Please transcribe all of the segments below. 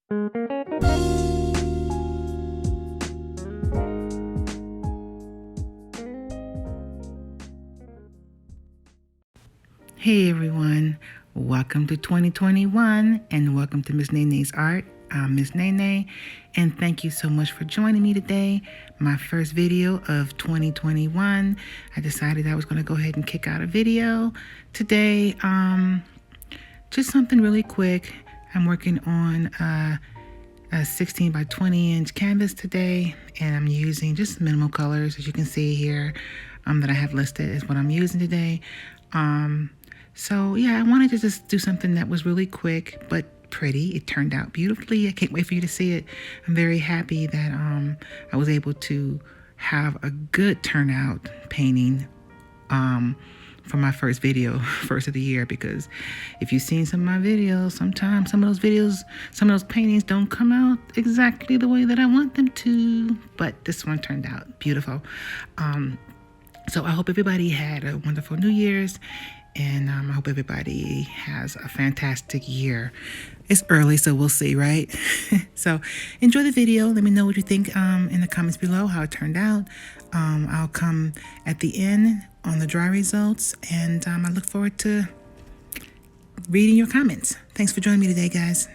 Hey everyone, welcome to 2021 and welcome to Miss Nene's Art. I'm Miss Nene and thank you so much for joining me today. My first video of 2021. I decided I was going to go ahead and kick out a video today. Just something really quick. I'm working on a 16 by 20 inch canvas today and I'm using just minimal colors, as you can see here, that I have listed is what I'm using today. So yeah, I wanted to just do something that was really quick but pretty. It turned out beautifully. I can't wait for you to see it. I'm very happy that I was able to have a good turnout painting for my first video, first of the year, because if you've seen some of my videos, sometimes some of those paintings don't come out exactly the way that I want them to, but this one turned out beautiful. So I hope everybody had a wonderful New Year's, and I hope everybody has a fantastic year. It's early, so we'll see, right? So enjoy the video. Let me know what you think in the comments below, how it turned out. I'll come at the end on the dry results, and I look forward to reading your comments. Thanks for joining me today, guys.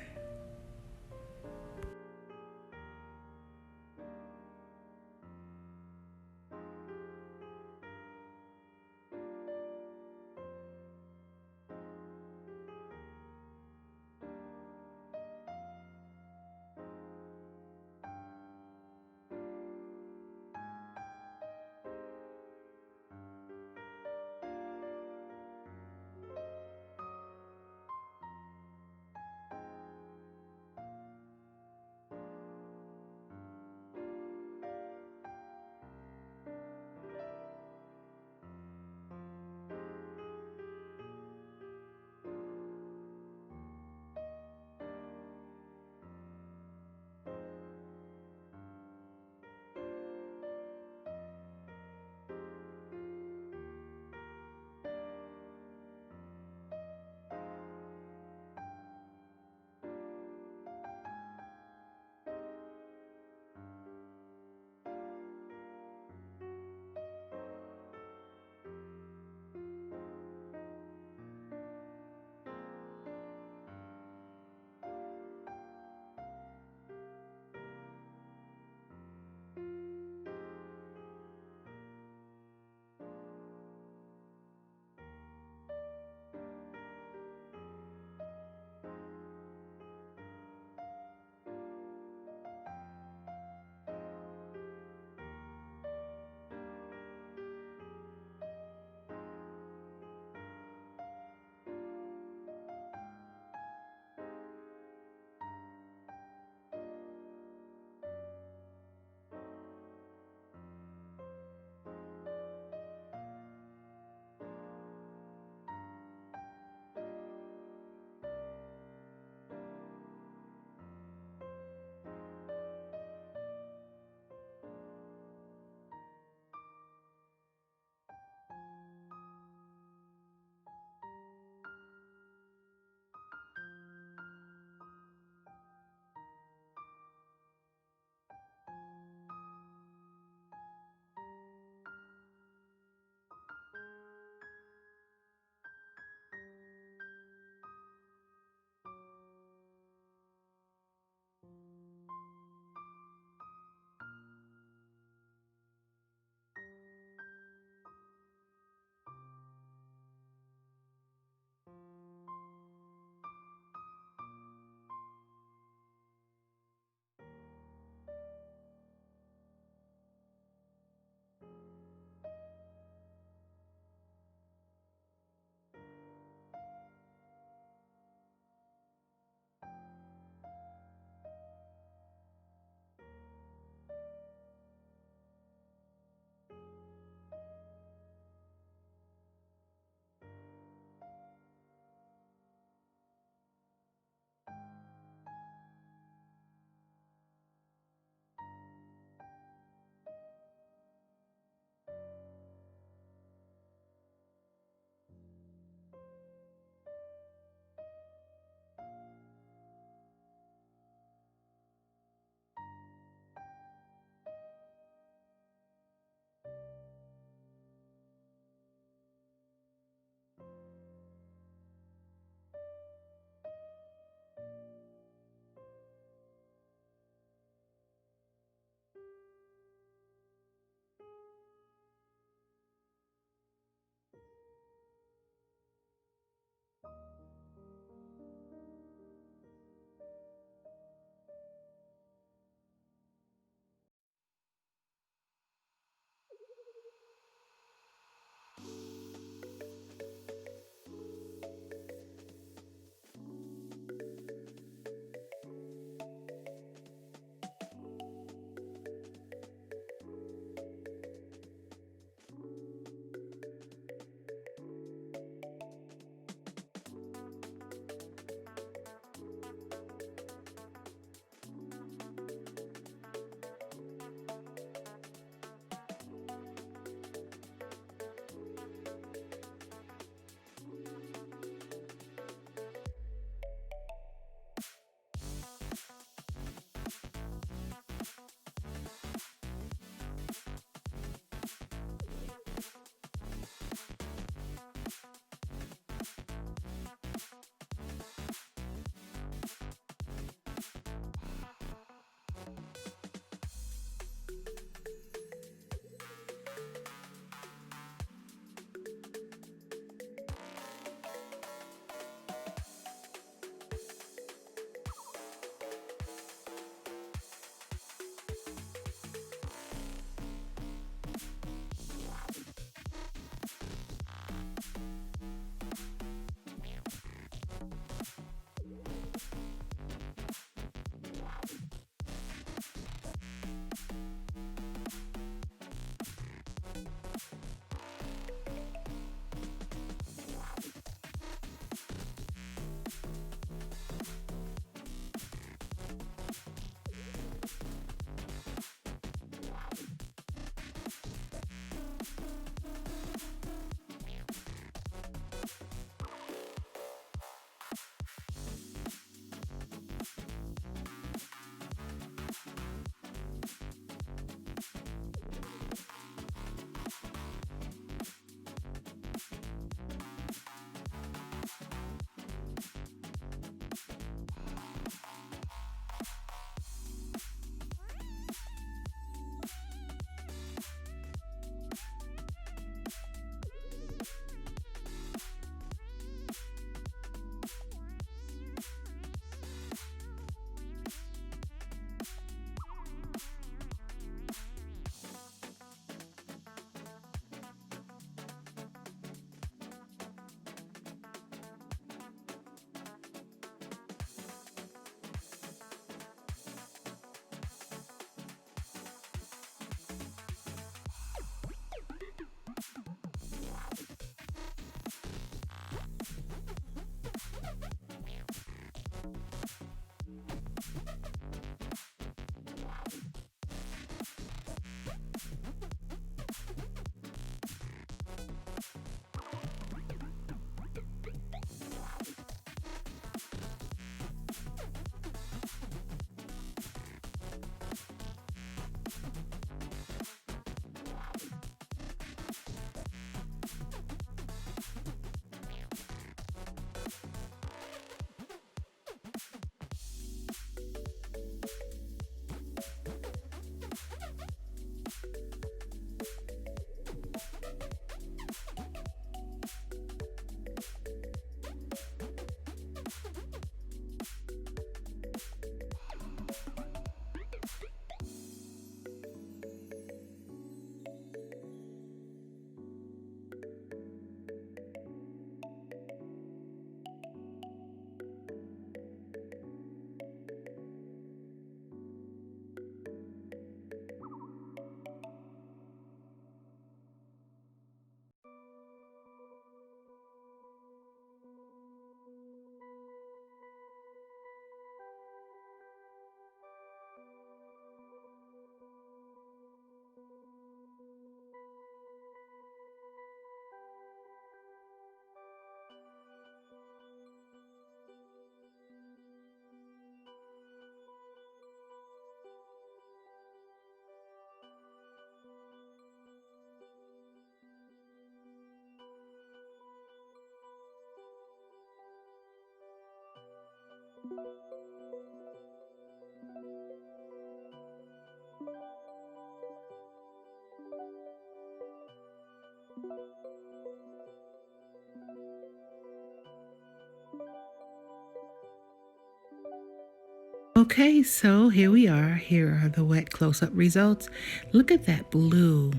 Okay, so here we are. Here are the wet close-up results. Look at that blue.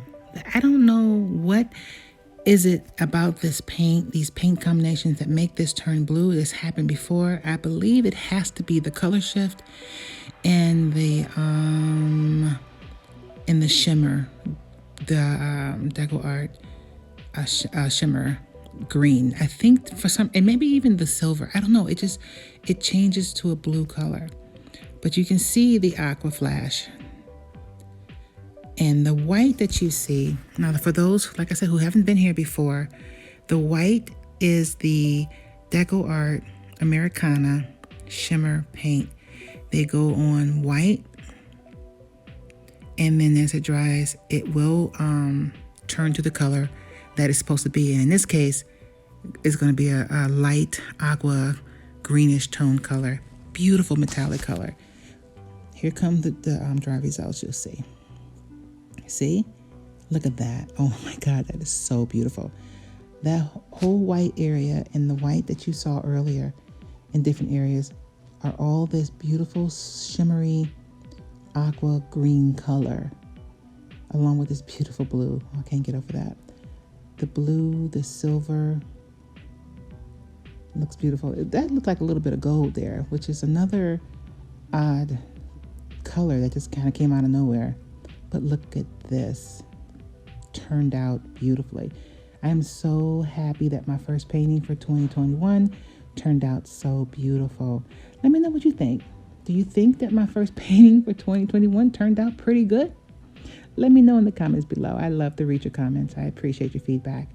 I don't know what is it about this paint, these paint combinations that make this turn blue. This happened before. I believe it has to be the color shift and the shimmer, the Deco Art shimmer green. I think for some, and maybe even the silver. I don't know. It changes to a blue color. But you can see the aqua flash. And the white that you see, now for those, like I said, who haven't been here before, the white is the Deco Art Americana shimmer paint. They go on white, and then as it dries, it will turn to the color that it's supposed to be. And in this case, it's going to be a light aqua greenish tone color. Beautiful metallic color. Here come the dry results. You'll see. See? Look at that. Oh my God, that is so beautiful. That whole white area and the white that you saw earlier in different areas are all this beautiful shimmery aqua green color, along with this beautiful blue. I can't get over that. The blue, the silver, looks beautiful. That looked like a little bit of gold there, which is another odd color that just kind of came out of nowhere. But look at this. Turned out beautifully. I am so happy that my first painting for 2021 turned out so beautiful. Let me know what you think. Do you think that my first painting for 2021 turned out pretty good? Let me know in the comments below. I love to read your comments. I appreciate your feedback.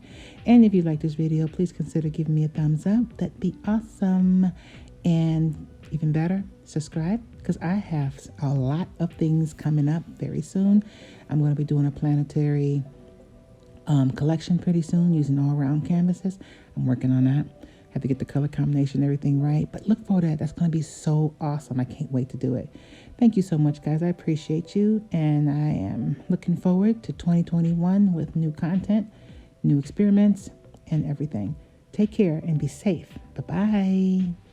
And if you like this video, please consider giving me a thumbs up. That'd be awesome. And even better, subscribe, because I have a lot of things coming up very soon. I'm going to be doing a planetary collection pretty soon using all round canvases. I'm working on that. Have to get the color combination, everything right. But look for that. That's going to be so awesome. I can't wait to do it. Thank you so much, guys. I appreciate you. And I am looking forward to 2021 with new content, new experiments, and everything. Take care and be safe. Bye-bye.